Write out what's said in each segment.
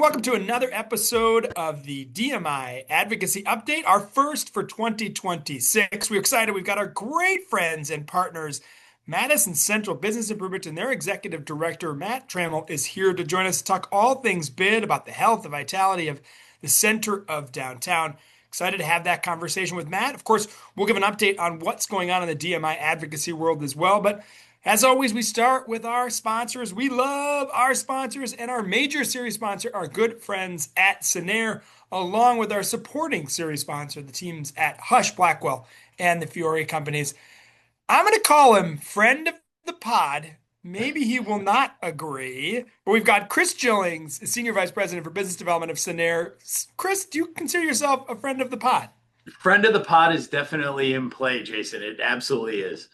welcome to another episode of the DMI Advocacy Update, our first for 2026. We're excited. We've got our great friends and partners, Madison Central Business Improvement, and their executive director, Matt Tramel, is here to join us to talk all things bid about the health and vitality of the center of downtown. Excited to have that conversation with Matt. Of course, we'll give an update on what's going on in the DMI advocacy world as well, but as always, we start with our sponsors. We love our sponsors, and our major series sponsor, our good friends at Scenair, along with our supporting series sponsor, the teams at Hush Blackwell and the Fiore companies. I'm going to call him friend of the pod. Maybe he will not agree, but we've got Chris Gillings, Senior Vice President for Business Development of Scenair. Chris, do you consider yourself a friend of the pod? Friend of the pod is definitely in play, Jason. It absolutely is.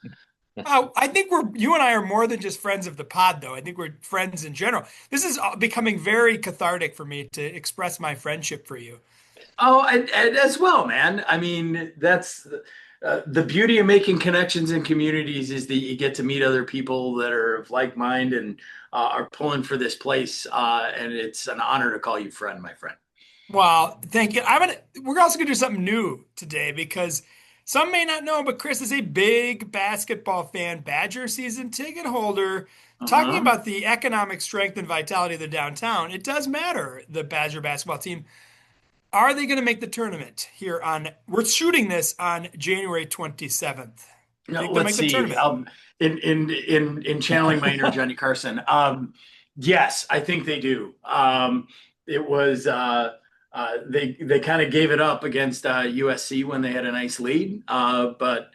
I think you and I are more than just friends of the pod, though. I think we're friends in general. This is becoming very cathartic for me to express my friendship for you. Oh, and as well, man. I mean, that's the beauty of making connections in communities is that you get to meet other people that are of like mind and are pulling for this place. And it's an honor to call you friend, my friend. Well, thank you. We're also gonna do something new today because some may not know, but Chris is a big basketball fan, Badger season ticket holder. Talking Uh-huh. about the economic strength and vitality of the downtown, it does matter, the Badger basketball team. Are they going to make the tournament we're shooting this on January 27th. No, Think they'll let's make the see. tournament? In channeling my inner Johnny Carson, yes, I think they do. It was they kind of gave it up against USC when they had a nice lead, but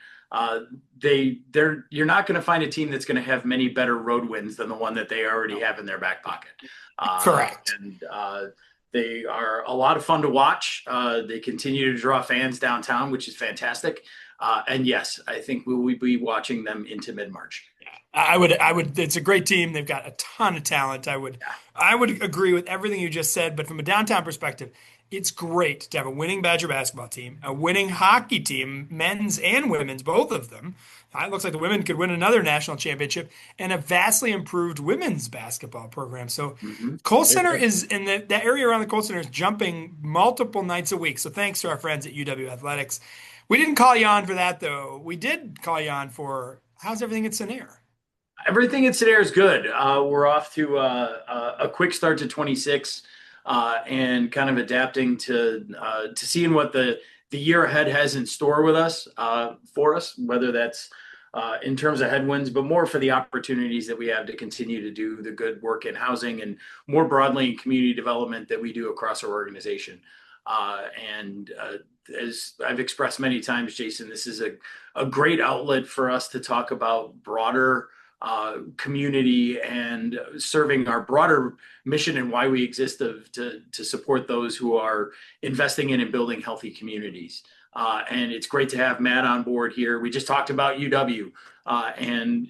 you're not going to find a team that's going to have many better road wins than the one that they already have in their back pocket. Correct. And They are a lot of fun to watch. They continue to draw fans downtown, which is fantastic. And yes, I think we will be watching them into mid-March. I would. It's a great team. They've got a ton of talent. Yeah. I would agree with everything you just said. But from a downtown perspective, it's great to have a winning Badger basketball team, a winning hockey team, men's and women's, both of them. It looks like the women could win another national championship and a vastly improved women's basketball program. So Mm-hmm. Kohl Center is in that area around the Kohl Center is jumping multiple nights a week. So thanks to our friends at UW Athletics. We didn't call you on for that though. We did call you on for how's everything at Scenair? Everything in Scenair is good. We're off to a quick start to 26 and kind of adapting to seeing what the year ahead has in store with us for us, whether that's in terms of headwinds, but more for the opportunities that we have to continue to do the good work in housing and more broadly in community development that we do across our organization. And as I've expressed many times, Jason, this is a great outlet for us to talk about broader community and serving our broader mission and why we exist to support those who are investing in and building healthy communities. And it's great to have Matt on board here. We just talked about UW, and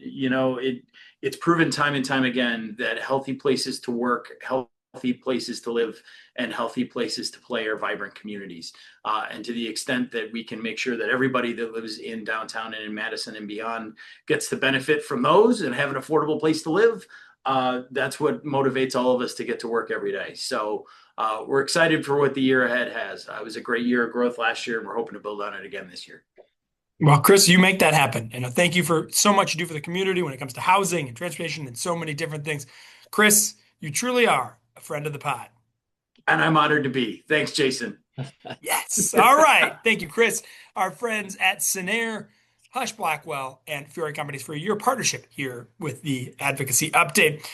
it's proven time and time again that healthy places to work, healthy places to live, and healthy places to play are vibrant communities. And to the extent that we can make sure that everybody that lives in downtown and in Madison and beyond gets to benefit from those and have an affordable place to live, that's what motivates all of us to get to work every day. So we're excited for what the year ahead has. It was a great year of growth last year, and we're hoping to build on it again this year. Well, Chris, you make that happen. And thank you for so much you do for the community when it comes to housing and transportation and so many different things. Chris, you truly are a friend of the pod. And I'm honored to be. Thanks, Jason. Yes. All right. Thank you, Chris. Our friends at Scenair, Hush Blackwell, and Fiore Companies for your partnership here with the Advocacy Update.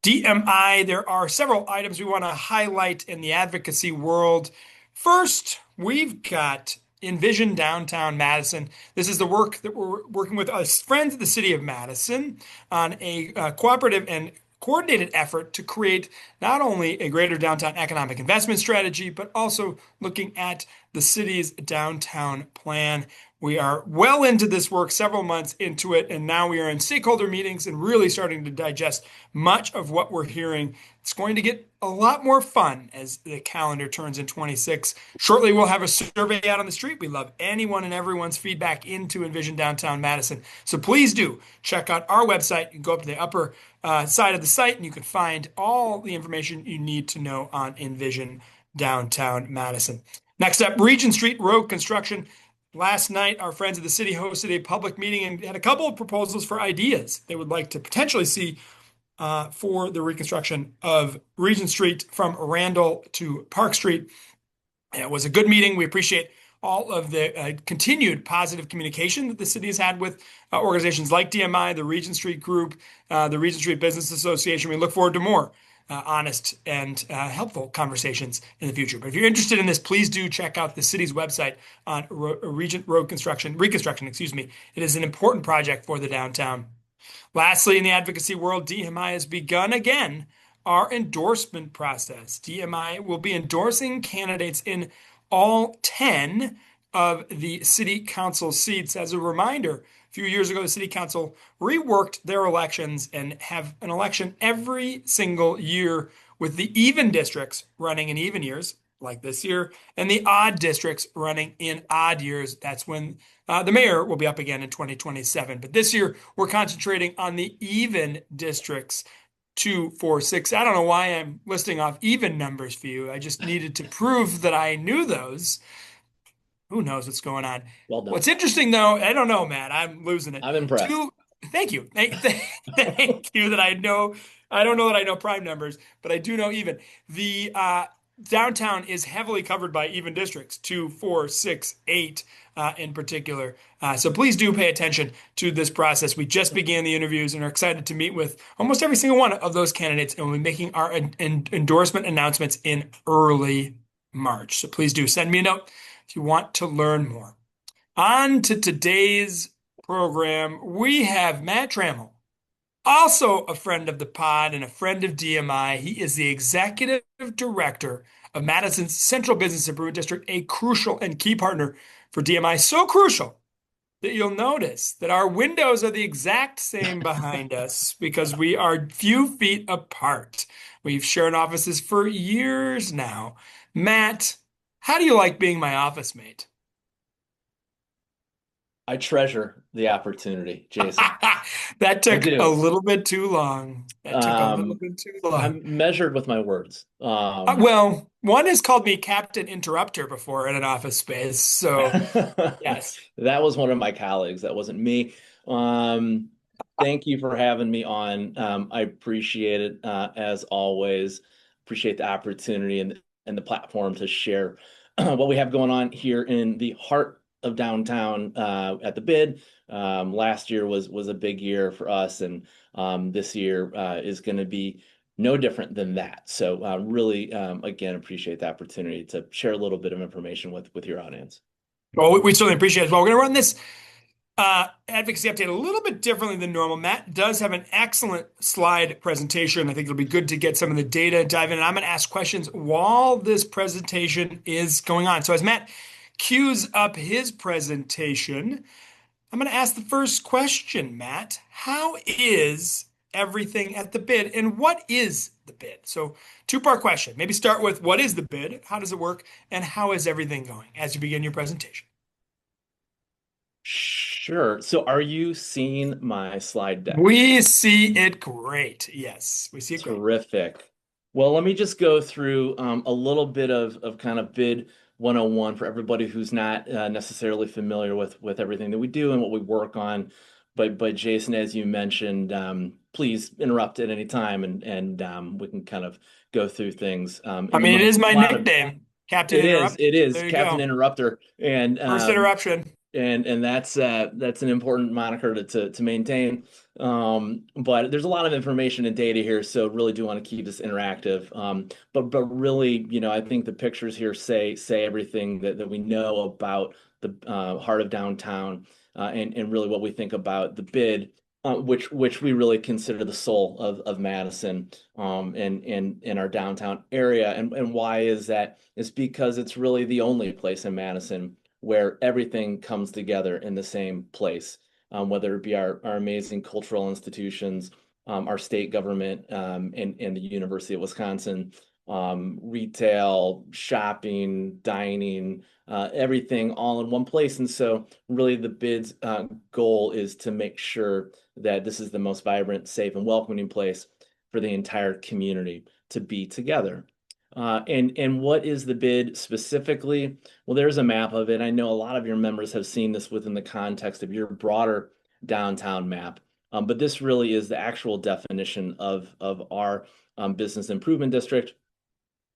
DMI, there are several items we want to highlight in the advocacy world. First, we've got Envision Downtown Madison. This is the work that we're working with us friends at the City of Madison on a cooperative and coordinated effort to create not only a greater downtown economic investment strategy, but also looking at the city's downtown plan. We are well into this work, several months into it, and now we are in stakeholder meetings and really starting to digest much of what we're hearing. It's going to get a lot more fun as the calendar turns in 26. Shortly, we'll have a survey out on the street. We love anyone and everyone's feedback into Envision Downtown Madison. So please do check out our website. You can go up to the upper side of the site and you can find all the information you need to know on Envision Downtown Madison. Next up, Regent Street Road Construction. Last night, our friends at the city hosted a public meeting and had a couple of proposals for ideas they would like to potentially see for the reconstruction of Regent Street from Randall to Park Street. It was a good meeting. We appreciate all of the continued positive communication that the city has had with organizations like DMI, the Regent Street Group, the Regent Street Business Association. We look forward to more honest and helpful conversations in the future. But if you're interested in this, please do check out the city's website on Regent Road Reconstruction, excuse me. It is an important project for the downtown. Lastly, in the advocacy world, DMI has begun again our endorsement process. DMI will be endorsing candidates in all 10 of the city council seats. As a reminder, a few years ago, the city council reworked their elections and have an election every single year with the even districts running in even years, like this year, and the odd districts running in odd years. That's when the mayor will be up again in 2027. But this year, we're concentrating on the even districts. 2, 4, 6. I don't know why I'm listing off even numbers for you. I just needed to prove that I knew those. Who knows what's going on? Well done. What's interesting, though, I don't know, Matt. I'm losing it. I'm impressed. Thank you. Thank you that I know. I don't know that I know prime numbers, but I do know even. The downtown is heavily covered by even districts, 2, 4, 6, 8 in particular. So please do pay attention to this process. We just began the interviews and are excited to meet with almost every single one of those candidates, and we'll be making our endorsement announcements in early March. So please do send me a note if you want to learn more. On to today's program, we have Matt Tramel, also a friend of the pod and a friend of DMI. He is the executive director of Madison's Central Business Improvement District, a crucial and key partner for DMI. So crucial that you'll notice that our windows are the exact same behind us because we are a few feet apart. We've shared offices for years now. Matt, how do you like being my office mate? I treasure the opportunity, Jason. That took a little bit too long. I'm measured with my words. Well, one has called me Captain Interrupter before in an office space. So, yes. That was one of my colleagues. That wasn't me. Thank you for having me on. I appreciate it, as always. Appreciate the opportunity and the platform to share what we have going on here in the heart of downtown at the bid. Last year was a big year for us, and this year is going to be no different than that. So really, again, appreciate the opportunity to share a little bit of information with your audience. Well, we certainly appreciate it as well. We're going to run this advocacy update a little bit differently than normal. Matt does have an excellent slide presentation. I think it'll be good to get some of the data, dive in, and I'm going to ask questions while this presentation is going on. So as Matt cues up his presentation, I'm going to ask the first question, Matt. How is everything at the bid, and what is the bid? So, two-part question. Maybe start with what is the bid, how does it work, and how is everything going as you begin your presentation? Sure. So are you seeing my slide deck? We see it great. Yes, we see it Terrific. Great. Well, let me just go through a little bit of kind of bid 101 for everybody who's not necessarily familiar with everything that we do and what we work on. But Jason, as you mentioned, please interrupt at any time, and we can kind of go through things. I mean, it is my nickname, Captain Interrupter. It is Captain Interrupter, and first interruption. And that's an important moniker to maintain. But there's a lot of information and data here, so really do want to keep this interactive. But really, I think the pictures here say everything that we know about the heart of downtown, and really what we think about the bid which we really consider the soul of Madison, in our downtown area. And why is that? It's because it's really the only place in Madison where everything comes together in the same place, whether it be our amazing cultural institutions, our state government, and the University of Wisconsin, retail, shopping, dining, everything all in one place. And so really the bid's goal is to make sure that this is the most vibrant, safe, and welcoming place for the entire community to be together. And what is the bid specifically? Well, there's a map of it. I know a lot of your members have seen this within the context of your broader downtown map. But this really is the actual definition of our business improvement district.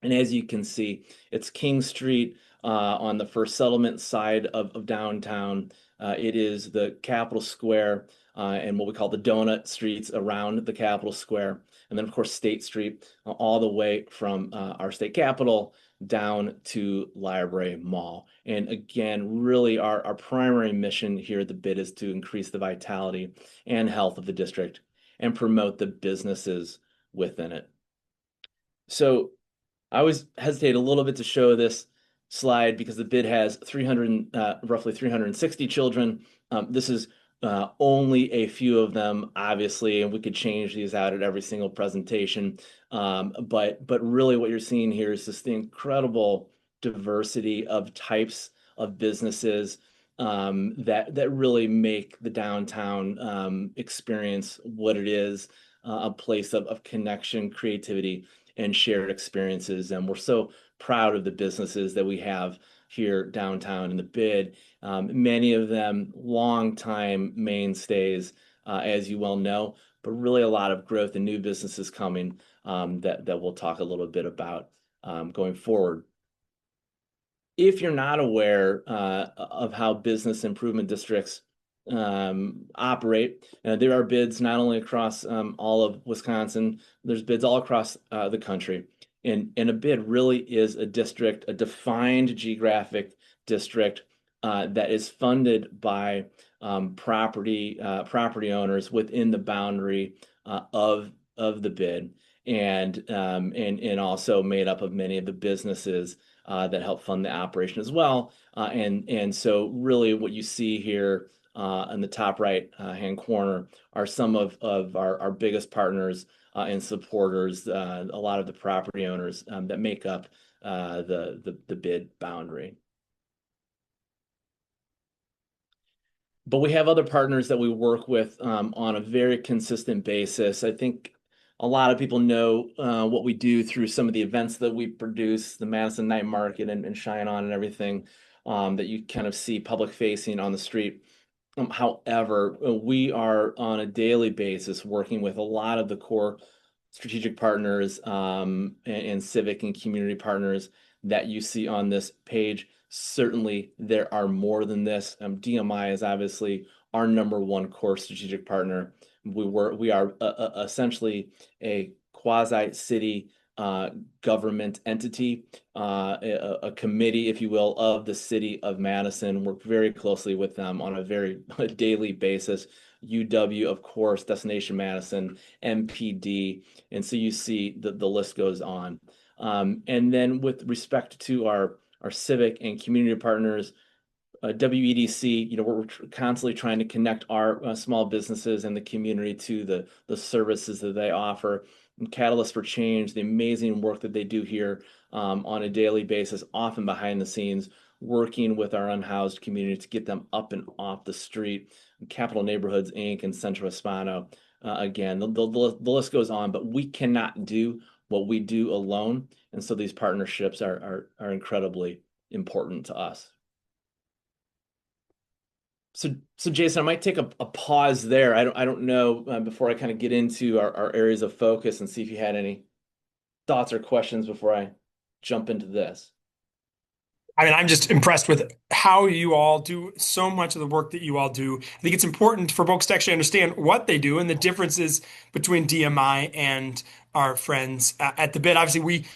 And as you can see, it's King Street on the first settlement side of downtown. It is the Capitol Square and what we call the donut streets around the Capitol Square. And then, of course, State Street, all the way from our state capitol down to Library Mall. And again, really our primary mission here at the bid is to increase the vitality and health of the district and promote the businesses within it. So I always hesitate a little bit to show this slide because the bid has roughly 360 children. This is only a few of them, obviously, and we could change these out at every single presentation. But really what you're seeing here is just the incredible diversity of types of businesses that really make the downtown experience what it is, a place of connection, creativity, and shared experiences. And we're so proud of the businesses that we have here downtown in the bid. Many of them longtime mainstays, as you well know, but really a lot of growth and new businesses coming that we'll talk a little bit about going forward. If you're not aware of how business improvement districts operate, there are bids not only across all of Wisconsin, there's bids all across the country. And a bid really is a district, a defined geographic district that is funded by property owners within the boundary of the bid, and also made up of many of the businesses that help fund the operation as well. And so really what you see here in the top right hand corner are some of our biggest partners and supporters, a lot of the property owners that make up the bid boundary. But we have other partners that we work with on a very consistent basis. I think a lot of people know what we do through some of the events that we produce, the Madison Night Market and Shine On and everything that you kind of see public facing on the street. However, we are on a daily basis working with a lot of the core strategic partners and civic and community partners that you see on this page. Certainly, there are more than this. DMI is obviously our number one core strategic partner. We are essentially a quasi-city government entity, a committee, if you will, of the city of Madison. Work very closely with them on a very daily basis. UW, of course, Destination Madison, MPD, and so you see the list goes on. And then with respect to our civic and community partners, WEDC, we're constantly trying to connect our small businesses and the community to the services that they offer. And Catalyst for Change, the amazing work that they do here on a daily basis, often behind the scenes, working with our unhoused community to get them up and off the street. Capital Neighborhoods, Inc. and Centro Hispano. Again, the list goes on, but we cannot do what we do alone. And so these partnerships are incredibly important to us. So Jason, I might take a pause there. I don't know before I kind of get into our areas of focus and see if you had any thoughts or questions before I jump into this. I mean, I'm just impressed with how you all do so much of the work that you all do. I think it's important for folks to actually understand what they do and the differences between DMI and our friends at the bid. Obviously,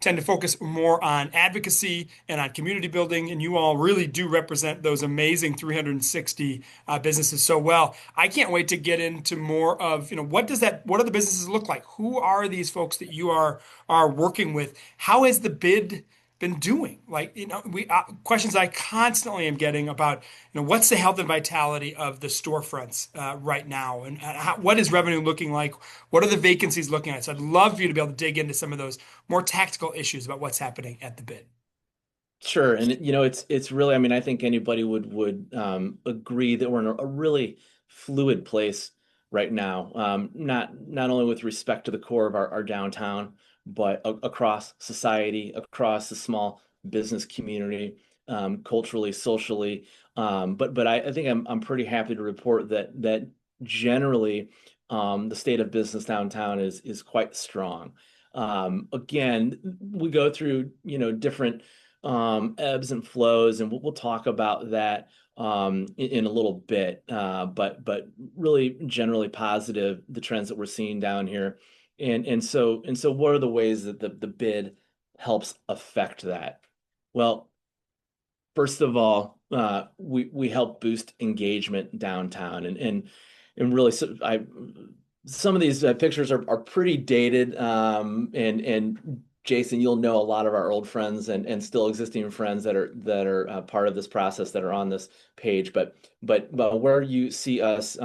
tend to focus more on advocacy and on community building, and you all really do represent those amazing 360 businesses so well. I can't wait to get into more of, what do the businesses look like? Who are these folks that you are working with? How has the bid been doing? Like, we questions I constantly am getting about, what's the health and vitality of the storefronts right now, and what is revenue looking like? What are the vacancies looking like? So I'd love for you to be able to dig into some of those more tactical issues about what's happening at the bid. Sure, and it's really, I mean, I think anybody would agree that we're in a really fluid place right now. Not only with respect to the core of our downtown, but across society, across the small business community, culturally, socially. But I think I'm pretty happy to report that generally the state of business downtown is quite strong. Again, we go through different ebbs and flows, and we'll talk about that in a little bit. But really generally positive, the trends that we're seeing down here. And so what are the ways that the bid helps affect that? Well, first of all, we help boost engagement downtown, and really, some of these pictures are pretty dated. And Jason, you'll know a lot of our old friends and still existing friends that are part of this process that are on this page. But where you see us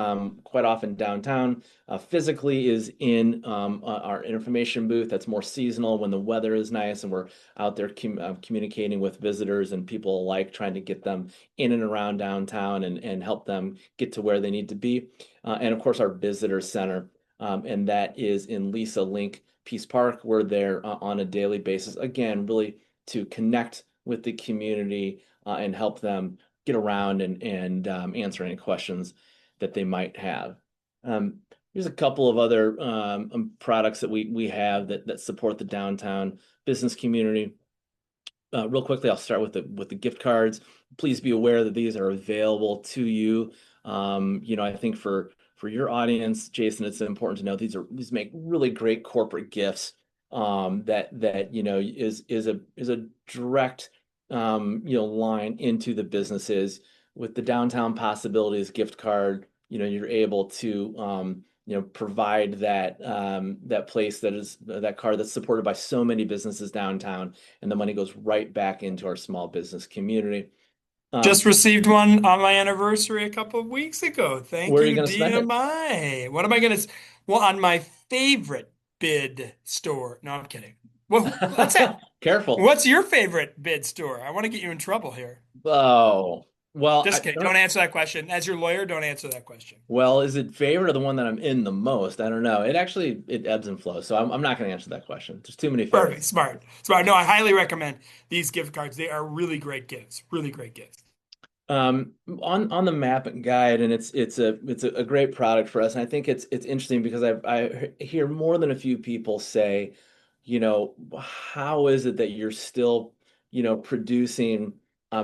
quite often downtown physically is in our information booth. That's more seasonal when the weather is nice and we're out there communicating with visitors and people alike, trying to get them in and around downtown and help them get to where they need to be. And of course, our visitor center, and that is in Lisa Link Peace Park. We're there on a daily basis, again, really to connect with the community and help them get around and answer any questions that they might have. Here's a couple of other products that we have that support the downtown business community. Real quickly, I'll start with the gift cards. Please be aware that these are available to you. I think for your audience, Jason, it's important to know these make really great corporate gifts. That is a direct line into the businesses. With the Downtown Possibilities gift card, you're able to provide that place that card that's supported by so many businesses downtown, and the money goes right back into our small business community. Just received one on my anniversary a couple of weeks ago. Thank Where are you you, going to spend it? DMI. What am I going to? Well, on my favorite bid store. No, I'm kidding. Well, let's have. Careful. What's your favorite bid store? I want to get you in trouble here. Oh, well, Just kidding. Don't answer that question. As your lawyer, don't answer that question. is it favorite or the one that I'm in the most? I don't know. It ebbs and flows, so I'm not going to answer that question. There's too many Perfect. favorites. Smart. Smart. No, I highly recommend these gift cards. They are really great gifts. Really great gifts. On the map and guide, and it's a great product for us. And I think it's interesting because I hear more than a few people say, how is it that you're still, producing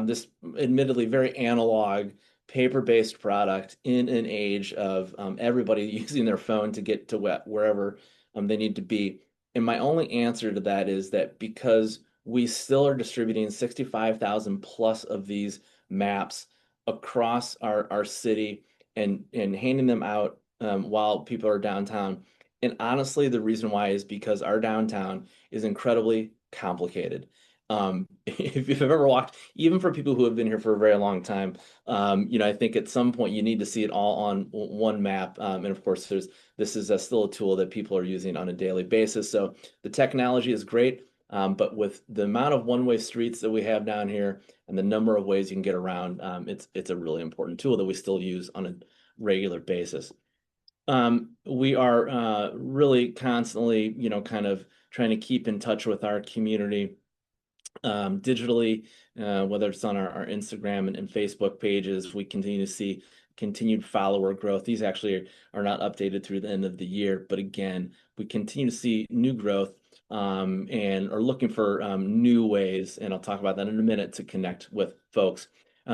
this admittedly very analog paper-based product in an age of everybody using their phone to get to wherever they need to be. And my only answer to that is that because we still are distributing 65,000 plus of these maps across our city and handing them out while people are downtown. And honestly, the reason why is because our downtown is incredibly complicated. If you've ever walked, even for people who have been here for a very long time, I think at some point you need to see it all on one map. And of course, this is still a tool that people are using on a daily basis. So the technology is great. But with the amount of one-way streets that we have down here and the number of ways you can get around, it's a really important tool that we still use on a regular basis. We are really constantly, kind of trying to keep in touch with our community digitally, whether it's on our Instagram and Facebook pages. We continue to see continued follower growth. These actually are not updated through the end of the year, but again, we continue to see new growth and are looking for new ways, and I'll talk about that in a minute, to connect with folks.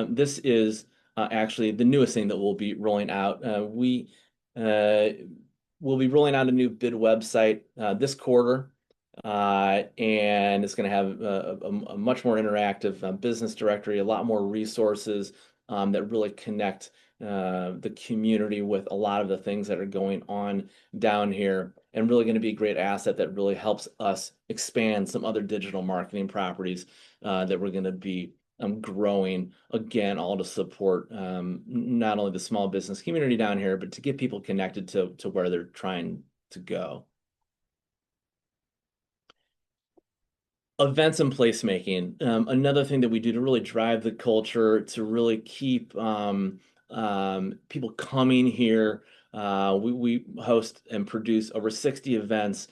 This is actually the newest thing that we'll be rolling out. We will be rolling out a new bid website this quarter. And it's going to have a much more interactive business directory, a lot more resources that really connect the community with a lot of the things that are going on down here, and really going to be a great asset that really helps us expand some other digital marketing properties that we're going to be growing again, all to support not only the small business community down here, but to get people connected to where they're trying to go. Events and placemaking. Another thing that we do to really drive the culture, to really keep people coming here. We host and produce over 60 events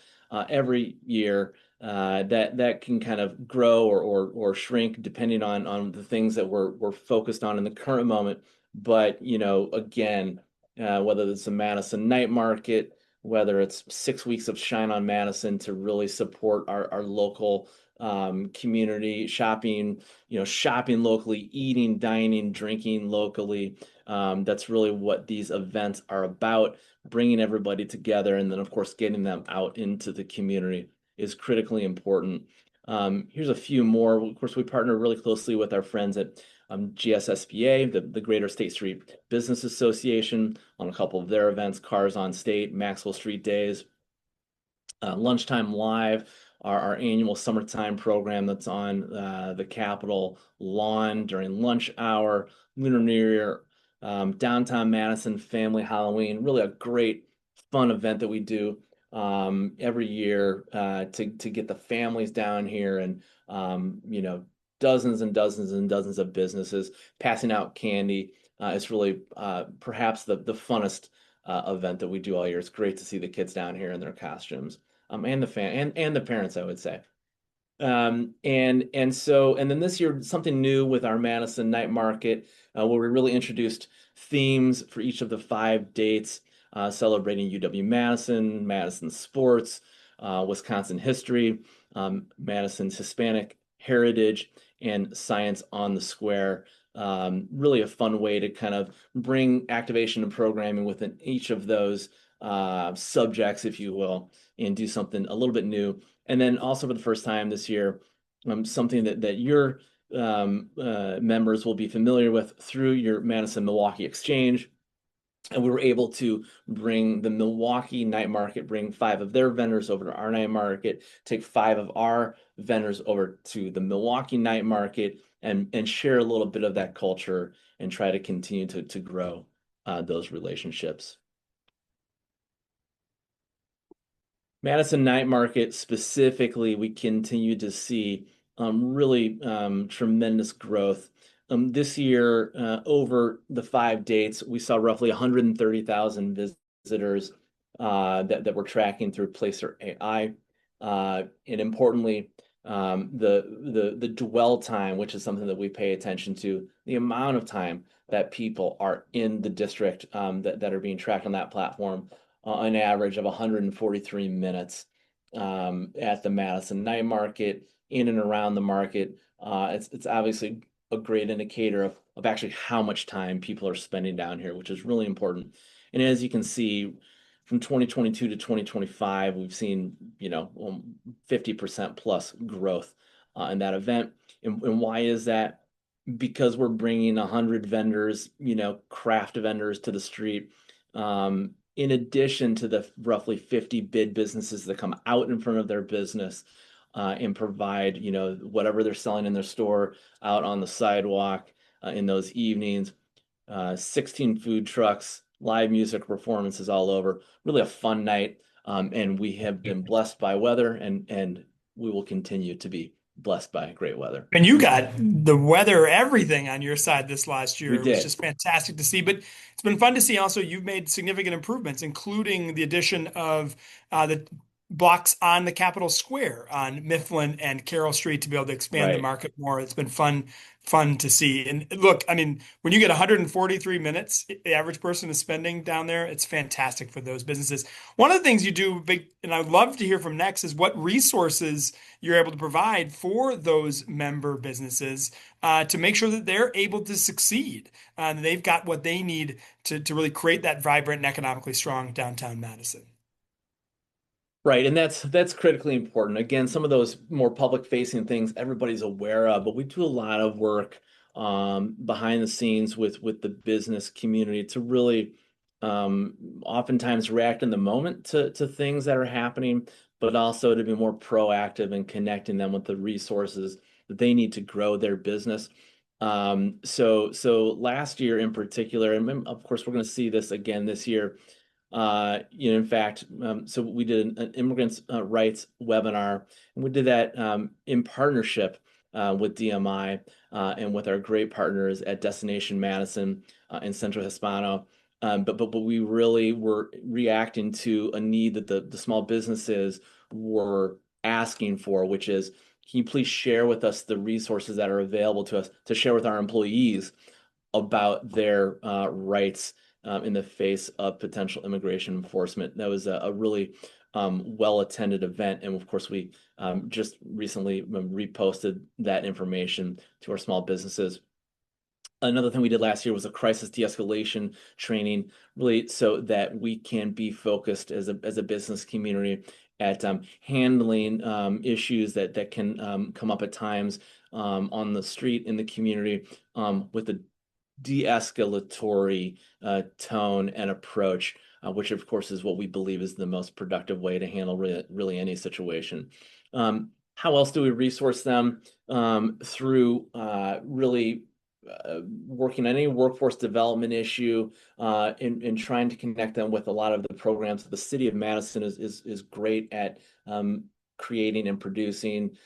every year that can kind of grow or shrink depending on the things that we're focused on in the current moment. But again, whether it's the Madison Night Market, whether it's 6 weeks of Shine on Madison to really support our local community shopping, shopping locally, eating, dining, drinking locally. That's really what these events are about, bringing everybody together. And then, of course, getting them out into the community is critically important. Here's a few more. Of course, we partner really closely with our friends at GSSBA, the Greater State Street Business Association, on a couple of their events, Cars on State, Maxwell Street Days, Lunchtime Live, our annual summertime program that's on the Capitol lawn during lunch hour, Lunar New Year, downtown Madison Family Halloween, really a great fun event that we do every year to get the families down here, and dozens and dozens and dozens of businesses passing out candy. It's really perhaps the funnest event that we do all year. It's great to see the kids down here in their costumes, and the and the parents, I would say. And then this year, something new with our Madison Night Market, where we really introduced themes for each of the 5 dates, celebrating UW-Madison, Madison sports, Wisconsin history, Madison's Hispanic heritage, and science on the square. Really a fun way to kind of bring activation and programming within each of those subjects, if you will, and do something a little bit new. And then also for the first time this year, something that your members will be familiar with through your Madison Milwaukee Exchange. And we were able to bring the Milwaukee Night Market, bring 5 of their vendors over to our night market, take 5 of our vendors over to the Milwaukee Night Market, and share a little bit of that culture and try to continue to grow those relationships. Madison Night Market specifically, we continue to see really tremendous growth. This year, over the 5 dates, we saw roughly 130,000 visitors that we're tracking through Placer AI. And importantly, the dwell time, which is something that we pay attention to, the amount of time that people are in the district that are being tracked on that platform, an average of 143 minutes at the Madison Night Market, in and around the market. It's obviously a great indicator of actually how much time people are spending down here, which is really important. And as you can see, from 2022 to 2025, we've seen 50% plus growth in that event. And why is that? Because we're bringing 100 vendors, craft vendors to the street. In addition to the roughly 50 bid businesses that come out in front of their business and provide, whatever they're selling in their store out on the sidewalk in those evenings, 16 food trucks, live music performances all over. Really a fun night. And we have been blessed by weather, and we will continue to be blessed by great weather. And you got the weather, everything on your side this last We year. It was did. just fantastic to see. But it's been fun to see also you've made significant improvements, including the addition of the blocks on the Capitol Square on Mifflin and Carroll Street to be able to expand the Right. market more. It's been fun to see. And look, I mean, when you get 143 minutes, the average person is spending down there, it's fantastic for those businesses. One of the things you do big, and I'd love to hear from next, is what resources you're able to provide for those member businesses to make sure that they're able to succeed. They've got what they need to really create that vibrant and economically strong downtown Madison. Right, and that's critically important. Again, some of those more public-facing things everybody's aware of, but we do a lot of work behind the scenes with the business community to really oftentimes react in the moment to things that are happening, but also to be more proactive in connecting them with the resources that they need to grow their business. So last year in particular, and of course we're going to see this again this year. In fact, so we did an immigrants' rights webinar, and we did that in partnership with DMI and with our great partners at Destination Madison and Centro Hispano. But we really were reacting to a need that the small businesses were asking for, which is, can you please share with us the resources that are available to us to share with our employees about their rights in the face of potential immigration enforcement. That was a really well-attended event. And of course, we just recently reposted that information to our small businesses. Another thing we did last year was a crisis de-escalation training, really so that we can be focused as a business community at handling issues that can come up at times on the street in the community with a de-escalatory tone and approach, which of course is what we believe is the most productive way to handle really any situation. How else do we resource them? Through really working on any workforce development issue and trying to connect them with a lot of the programs. The city of Madison is great at creating and producing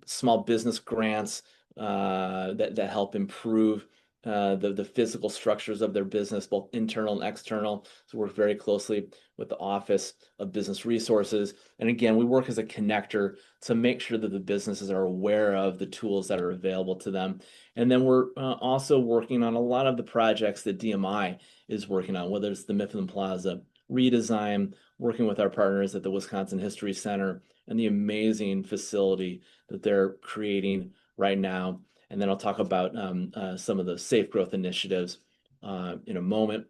small business grants that help improve the physical structures of their business, both internal and external. So we work very closely with the Office of Business Resources. And again, we work as a connector to make sure that the businesses are aware of the tools that are available to them. And then we're also working on a lot of the projects that DMI is working on, whether it's the Mifflin Plaza redesign, working with our partners at the Wisconsin History Center, and the amazing facility that they're creating right now. And then I'll talk about some of the safe growth initiatives in a moment.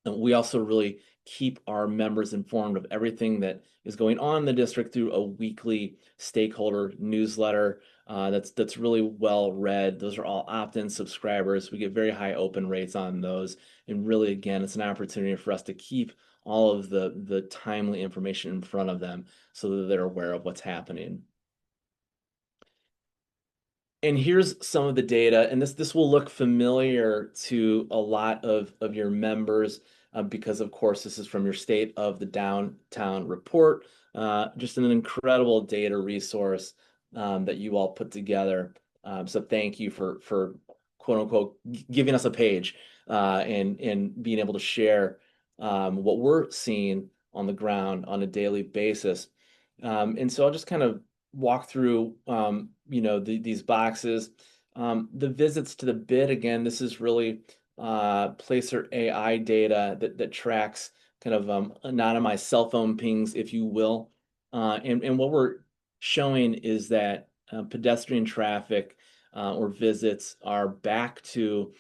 And we also really keep our members informed of everything that is going on in the district through a weekly stakeholder newsletter that's really well read. Those are all opt-in subscribers. We get very high open rates on those. And really, again, it's an opportunity for us to keep all of the timely information in front of them so that they're aware of what's happening. And here's some of the data, and this will look familiar to a lot of your members because, of course, this is from your State of the Downtown report. Just an incredible data resource that you all put together. So thank you for quote unquote giving us a page and being able to share what we're seeing on the ground on a daily basis. And so I'll just kind of walk through these boxes. The visits to the bid, again, this is really Placer AI data that tracks kind of anonymized cell phone pings, if you will. And what we're showing is that pedestrian traffic or visits are back to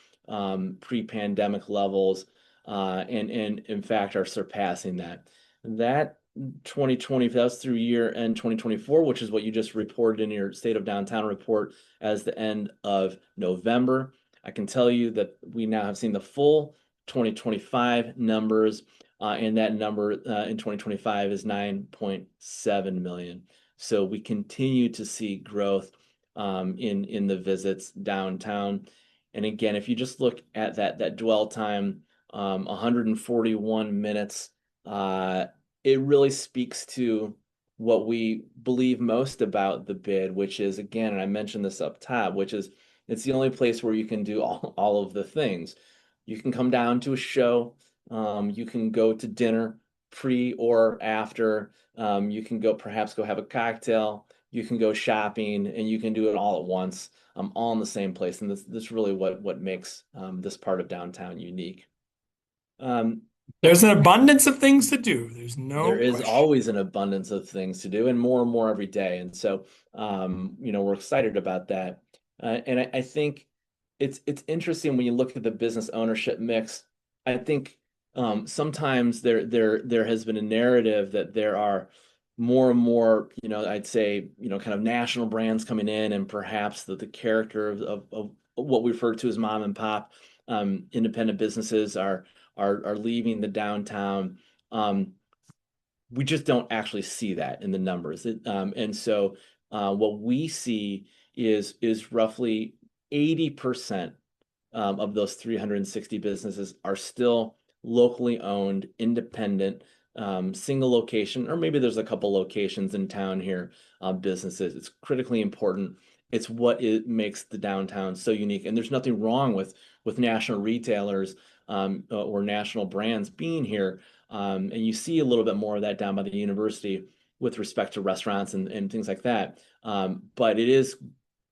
pre-pandemic levels and in fact are surpassing that. That 2020, that's through year end 2024, which is what you just reported in your State of Downtown report as the end of November. I can tell you that we now have seen the full 2025 numbers, and that number in 2025 is 9.7 million. So we continue to see growth in the visits downtown. And again, if you just look at that dwell time, 141 minutes, it really speaks to what we believe most about the bid, which is, again, and I mentioned this up top, which is it's the only place where you can do all of the things. You can come down to a show, you can go to dinner pre or after, you can perhaps go have a cocktail, you can go shopping, and you can do it all at once, all in the same place. And this really what makes this part of downtown unique. There's an abundance of things to do. There's no There is question. always an abundance of things to do and more every day. And so, we're excited about that. And I think it's interesting when you look at the business ownership mix. I think sometimes there has been a narrative that there are more and more, I'd say, kind of national brands coming in, and perhaps the character of what we refer to as mom and pop independent businesses are leaving the downtown. We just don't actually see that in the numbers. And so what we see is roughly 80% of those 360 businesses are still locally owned, independent, single location, or maybe there's a couple locations in town here, businesses. It's critically important. It's what it makes the downtown so unique. And there's nothing wrong with national retailers or national brands being here. And you see a little bit more of that down by the university with respect to restaurants and things like that. But it is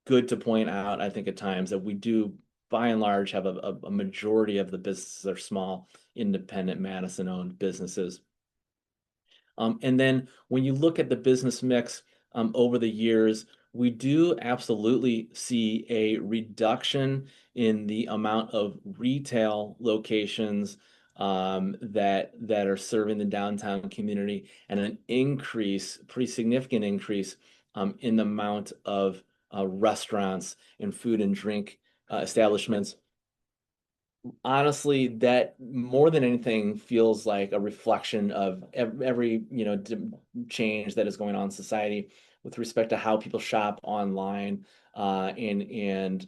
good to point out, I think, at times that we do, by and large, have a majority of the businesses are small, independent, Madison-owned businesses. And then when you look at the business mix over the years, we do absolutely see a reduction in the amount of retail locations that are serving the downtown community, and an increase, pretty significant increase, in the amount of restaurants and food and drink establishments. Honestly, that more than anything feels like a reflection of every change that is going on in society with respect to how people shop online, and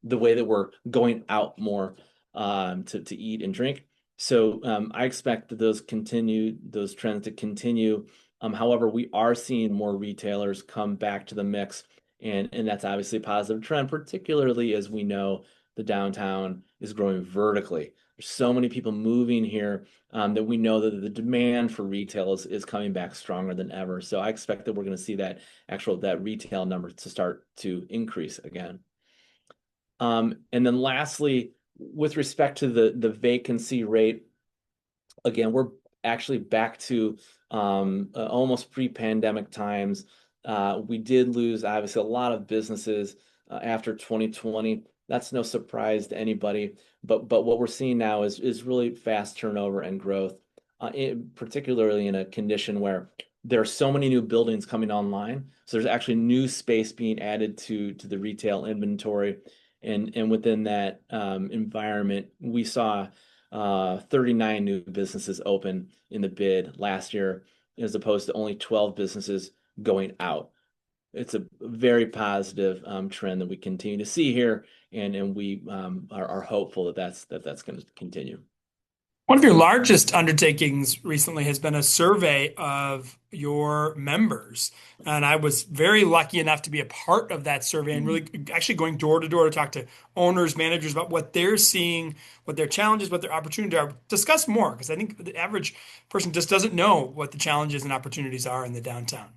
the way that we're going out more to eat and drink. So I expect that those trends to continue. However, we are seeing more retailers come back to the mix, and that's obviously a positive trend, particularly as we know the downtown is growing vertically. There's so many people moving here that we know that the demand for retail is coming back stronger than ever. So I expect that we're going to see that retail number to start to increase again. And then lastly, with respect to the vacancy rate, again, we're actually back to almost pre-pandemic times. We did lose, obviously, a lot of businesses after 2020. That's no surprise to anybody. But what we're seeing now is really fast turnover and growth, particularly in a condition where there are so many new buildings coming online. So there's actually new space being added to the retail inventory. And within that environment, we saw 39 new businesses open in the bid last year, as opposed to only 12 businesses going out. It's a very positive trend that we continue to see here, and we are hopeful that that's going to continue. One of your largest undertakings recently has been a survey of your members. And I was very lucky enough to be a part of that survey and really actually going door to door to talk to owners, managers about what they're seeing, what their challenges, what their opportunities are. Discuss more, because I think the average person just doesn't know what the challenges and opportunities are in the downtown.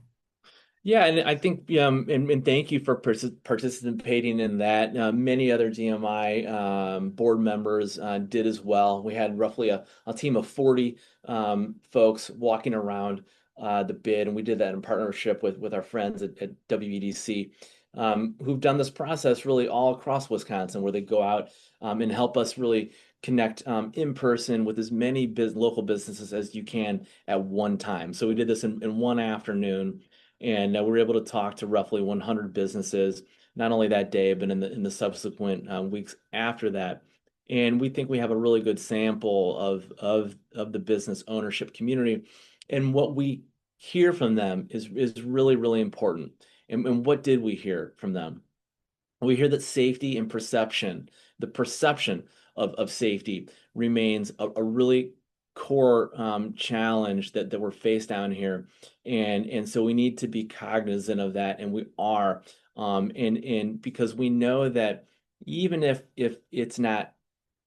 Yeah, and I think and thank you for participating in that. Many other DMI board members did as well. We had roughly a team of 40 folks walking around the bid, and we did that in partnership with our friends at WEDC, who've done this process really all across Wisconsin, where they go out and help us really connect in person with as many local businesses as you can at one time. So we did this in one afternoon. And we were able to talk to roughly 100 businesses, not only that day, but in the subsequent weeks after that. And we think we have a really good sample of the business ownership community. And what we hear from them is really, really important. And what did we hear from them? We hear that safety and perception, the perception of safety, remains a really core challenge that we're faced down here, and so we need to be cognizant of that, and we are, and because we know that even if it's not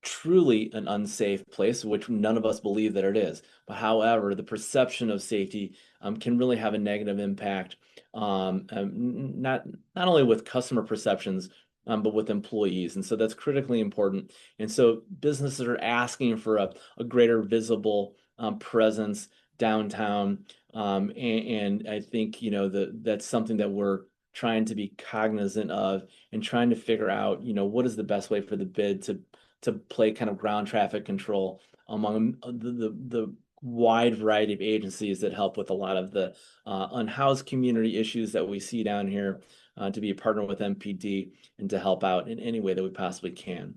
truly an unsafe place, which none of us believe that it is, but however, the perception of safety can really have a negative impact, not only with customer perceptions, but with employees. And so that's critically important. And so businesses are asking for a greater visible presence downtown. And I think, that's something that we're trying to be cognizant of and trying to figure out, what is the best way for the bid to play kind of ground traffic control among the wide variety of agencies that help with a lot of the unhoused community issues that we see down here, to be a partner with MPD and to help out in any way that we possibly can.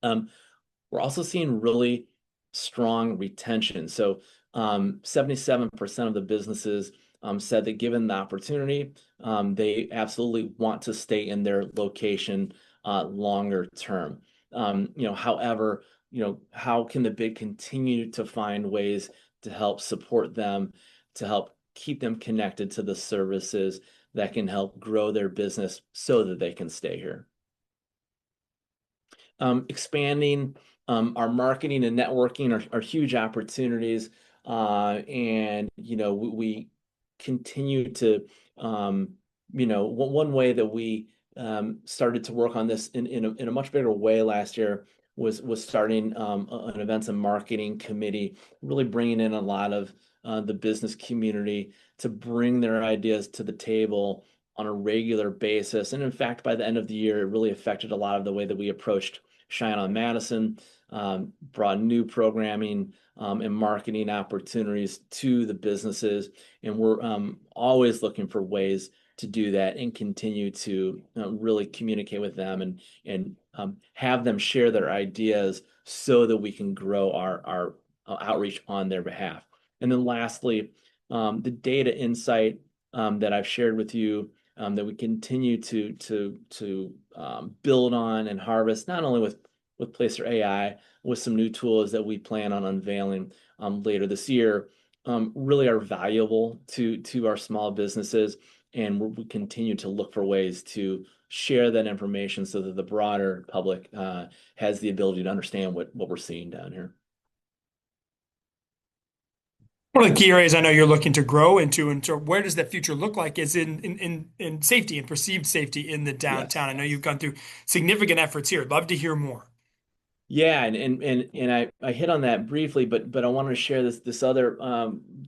We're also seeing really strong retention. So 77% of the businesses said that given the opportunity, they absolutely want to stay in their location longer term. However, how can the bid continue to find ways to help support them, to help keep them connected to the services that can help grow their business so that they can stay here? Expanding our marketing and networking are huge opportunities. And, we continue to, one way that we started to work on this in a much bigger way last year was starting an events and marketing committee, really bringing in a lot of the business community to bring their ideas to the table on a regular basis. And in fact, by the end of the year, it really affected a lot of the way that we approached Shine on Madison, brought new programming and marketing opportunities to the businesses. And we're always looking for ways to do that and continue to really communicate with them and have them share their ideas so that we can grow our outreach on their behalf. And then lastly, the data insight that I've shared with you, that we continue to build on and harvest, not only with Placer AI, with some new tools that we plan on unveiling later this year, really are valuable to our small businesses, and we continue to look for ways to share that information so that the broader public has the ability to understand what we're seeing down here. One of the key areas I know you're looking to grow into, and so where does that future look like, is in safety and perceived safety in the downtown. Yes. I know you've gone through significant efforts here. I'd love to hear more. Yeah, and I hit on that briefly, but I wanted to share this other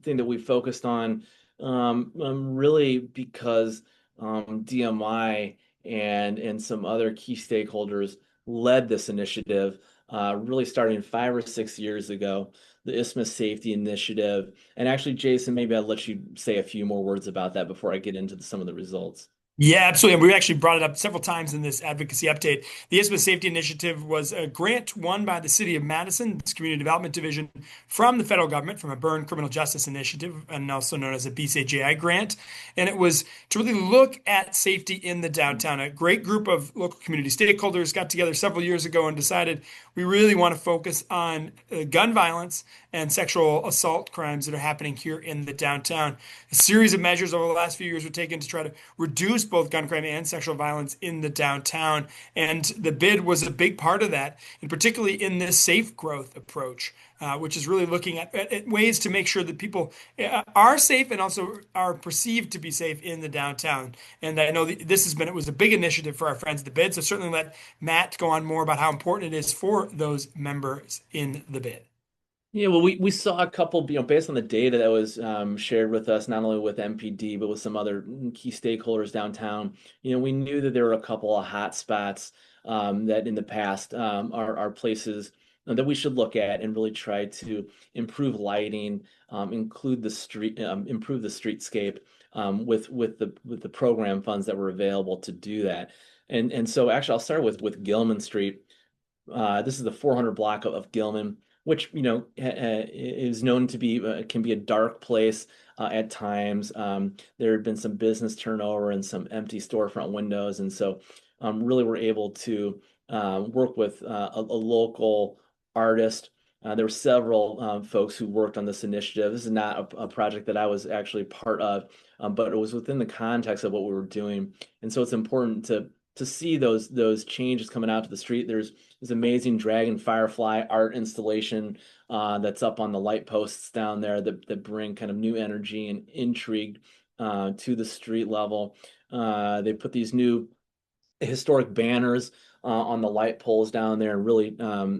thing that we focused on, really because DMI and some other key stakeholders led this initiative, really starting 5 or 6 years ago, the Isthmus Safety Initiative. And actually, Jason, maybe I'll let you say a few more words about that before I get into some of the results. Yeah, absolutely. And we actually brought it up several times in this advocacy update. The Isthmus Safety Initiative was a grant won by the City of Madison, its Community Development Division, from the federal government, from a Burn Criminal Justice Initiative, and also known as a BCJI grant. And it was to really look at safety in the downtown. A great group of local community stakeholders got together several years ago and decided we really want to focus on gun violence and sexual assault crimes that are happening here in the downtown. A series of measures over the last few years were taken to try to reduce both gun crime and sexual violence in the downtown. And the bid was a big part of that, and particularly in this safe growth approach, which is really looking at ways to make sure that people are safe and also are perceived to be safe in the downtown. And I know it was a big initiative for our friends at the bid. So certainly let Matt go on more about how important it is for those members in the bid. Yeah, well, we saw a couple, based on the data that was shared with us, not only with MPD, but with some other key stakeholders downtown. We knew that there were a couple of hot spots that in the past are places that we should look at and really try to improve lighting, improve the streetscape with the program funds that were available to do that. And so actually, I'll start with Gilman Street. This is the 400 block of Gilman, which is known to be can be a dark place at times. There had been some business turnover and some empty storefront windows, and so really we're able to work with a local artist. There were several folks who worked on this initiative. This is not a project that I was actually part of, but it was within the context of what we were doing, and so it's important to see those changes coming out to the street. There's this amazing dragon firefly art installation that's up on the light posts down there that bring kind of new energy and intrigue to the street level. They put these new historic banners on the light poles down there and really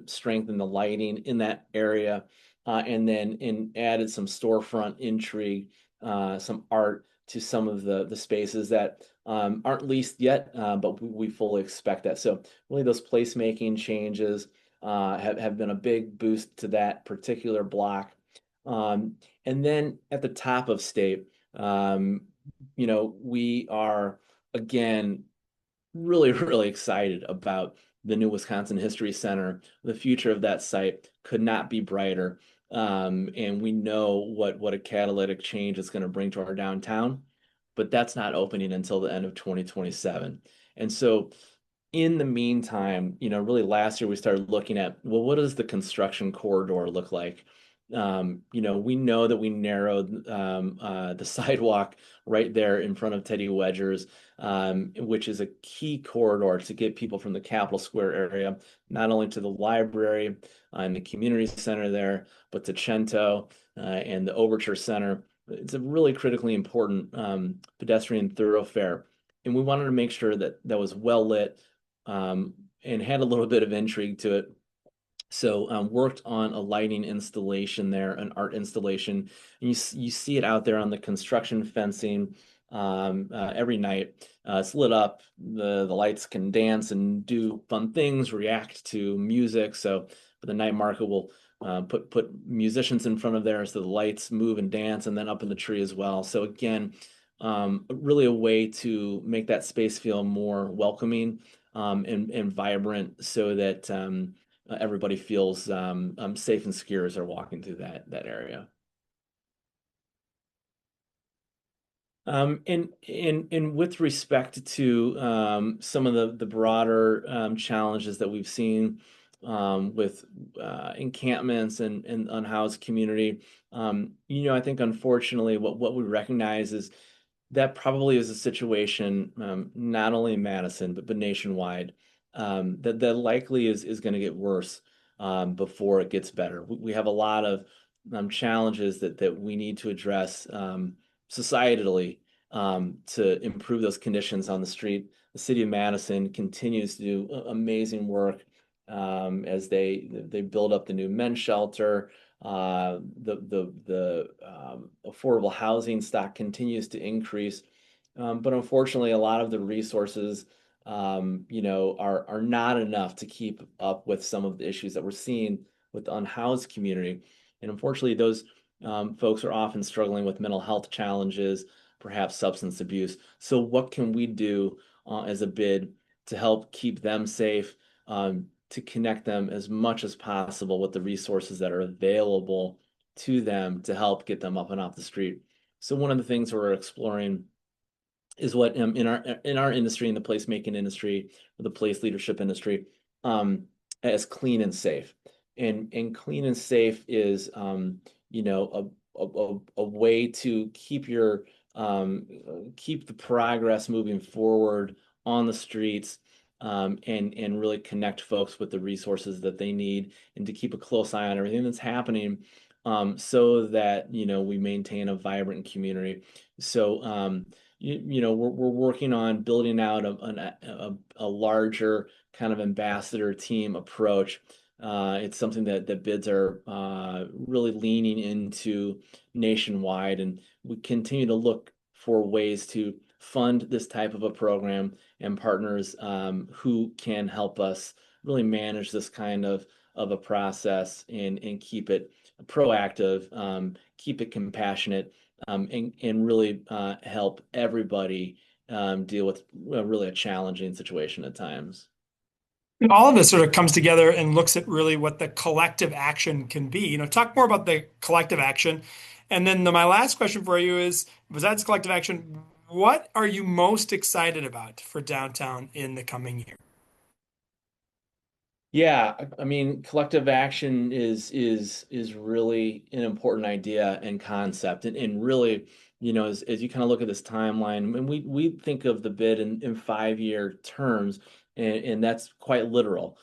strengthen the lighting in that area, and then added some storefront intrigue, some art to some of the spaces that aren't leased yet, but we fully expect that. So really those placemaking changes have been a big boost to that particular block. And then at the top of state, we are again really, really excited about the new Wisconsin History Center. The future of that site could not be brighter. And we know what a catalytic change it's going to bring to our downtown, but that's not opening until the end of 2027. And so in the meantime, really last year we started looking at, well, what does the construction corridor look like? We know that we narrowed the sidewalk right there in front of Teddy Wedger's, which is a key corridor to get people from the Capitol Square area, not only to the library and the community center there, but to Cento and the Overture Center. It's a really critically important pedestrian thoroughfare. And we wanted to make sure that that was well lit and had a little bit of intrigue to it. So worked on a lighting installation there, an art installation. And you see it out there on the construction fencing every night. It's lit up. The lights can dance and do fun things, react to music. So for the night market, we'll put musicians in front of there so the lights move and dance, and then up in the tree as well. So again, really a way to make that space feel more welcoming and vibrant, so that everybody feels safe and secure as they're walking through that area. And with respect to some of the broader challenges that we've seen with encampments and unhoused community, I think unfortunately what we recognize is that probably is a situation, not only in Madison, but nationwide, that likely is going to get worse before it gets better. We have a lot of challenges that we need to address societally to improve those conditions on the street. The city of Madison continues to do amazing work as they build up the new men's shelter. The affordable housing stock continues to increase, but unfortunately, a lot of the resources, are not enough to keep up with some of the issues that we're seeing with the unhoused community. And unfortunately, those folks are often struggling with mental health challenges, perhaps substance abuse. So, what can we do as a bid to help keep them safe? To connect them as much as possible with the resources that are available to them to help get them up and off the street. So one of the things we're exploring is what in our industry, in the placemaking industry, or the place leadership industry, as clean and safe. And clean and safe is a way to keep keep the progress moving forward on the streets, and really connect folks with the resources that they need, and to keep a close eye on everything that's happening, so that we maintain a vibrant community. So we're working on building out a larger kind of ambassador team approach. It's something that bids are really leaning into nationwide, and we continue to look for ways to fund this type of a program and partners who can help us really manage this kind of a process, and keep it proactive, keep it compassionate, and really help everybody deal with really a challenging situation at times. All of this sort of comes together and looks at really what the collective action can be. Talk more about the collective action. And then my last question for you is, besides collective action, what are you most excited about for downtown in the coming year? Yeah, I mean, collective action is really an important idea and concept, and really, as you kind of look at this timeline, and we think of the bid in 5-year terms, and that's quite literal.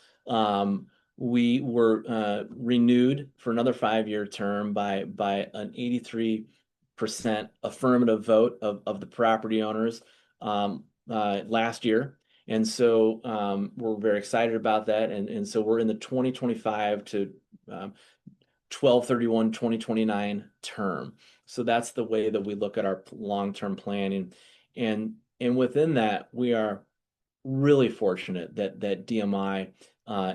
We were renewed for another 5-year term by an 83% affirmative vote of the property owners last year. And so we're very excited about that. And so we're in the 2025 to 12/31/2029 term. So that's the way that we look at our long-term planning. And And within that, we are really fortunate that DMI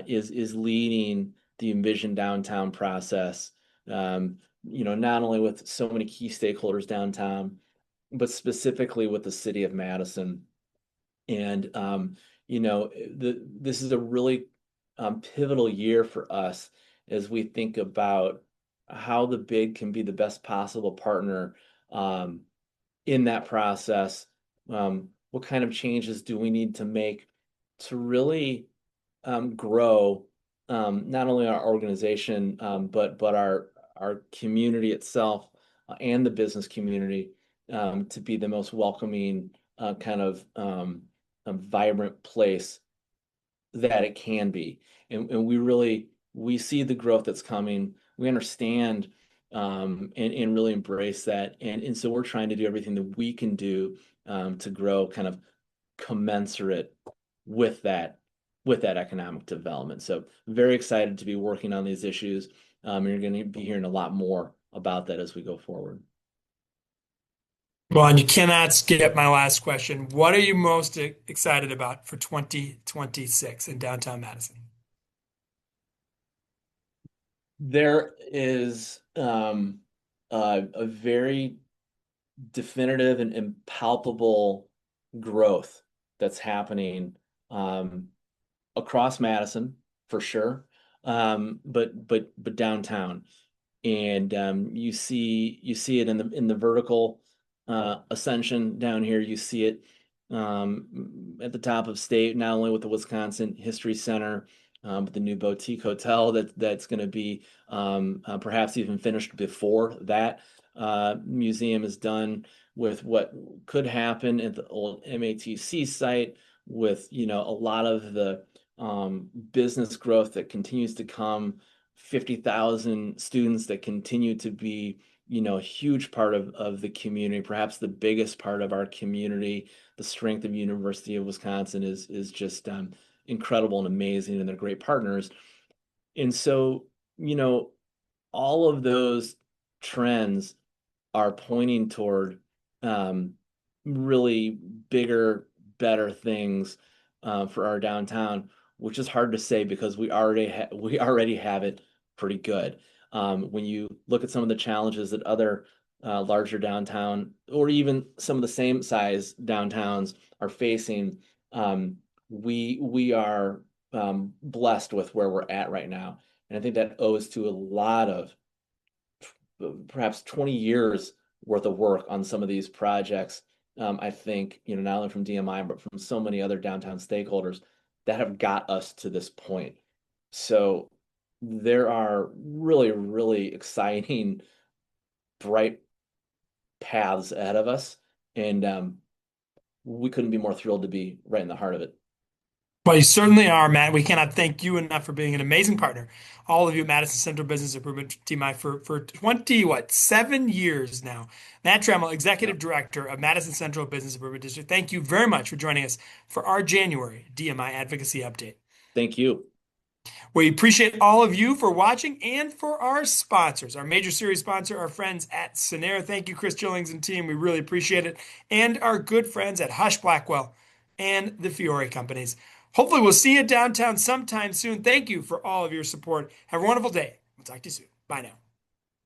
is leading the Envision Downtown process. Not only with so many key stakeholders downtown, but specifically with the city of Madison. And this is a really pivotal year for us as we think about how the bid can be the best possible partner um, in that process. What kind of changes do we need to make to really grow not only our organization but our community itself and the business community to be the most welcoming kind of a vibrant place that it can be. And we see the growth that's coming. We understand and really embrace that. And so we're trying to do everything that we can do to grow kind of commensurate with that economic development. So very excited to be working on these issues. You're going to be hearing a lot more about that as we go forward. Well, and you cannot skip my last question. What are you most excited about for 2026 in downtown Madison? There is a very definitive and palpable growth that's happening um, across Madison for sure, but downtown, and you see it in the vertical ascension down here. You see it at the top of state, not only with the Wisconsin History Center, but the new boutique hotel that's going to be perhaps even finished before that museum is done, with what could happen at the old MATC site, with a lot of the business growth that continues to come, 50,000 students that continue to be a huge part of the community, perhaps the biggest part of our community. The strength of University of Wisconsin is just incredible and amazing, and they're great partners. And so, all of those trends are pointing toward um, really bigger, better things for our downtown, which is hard to say because we already have it pretty good. When you look at some of the challenges that other larger downtown or even some of the same size downtowns are facing, we are blessed with where we're at right now, and I think that owes to a lot of perhaps 20 years worth of work on some of these projects. I think, not only from DMI, but from so many other downtown stakeholders that have got us to this point. So there are really, really exciting, bright paths ahead of us. And we couldn't be more thrilled to be right in the heart of it. Well, you certainly are, Matt. We cannot thank you enough for being an amazing partner. All of you, Madison Central Business Improvement DMI for 20, 7 years now. Matt Tramel, Yeah. Executive Director of Madison Central Business Improvement District. Thank you very much for joining us for our January DMI Advocacy Update. Thank you. We appreciate all of you for watching and for our sponsors. Our major series sponsor, our friends at Sonera. Thank you, Chris Jillings and team. We really appreciate it. And our good friends at Hush Blackwell and the Fiore Companies. Hopefully, we'll see you downtown sometime soon. Thank you for all of your support. Have a wonderful day. We'll talk to you soon. Bye now.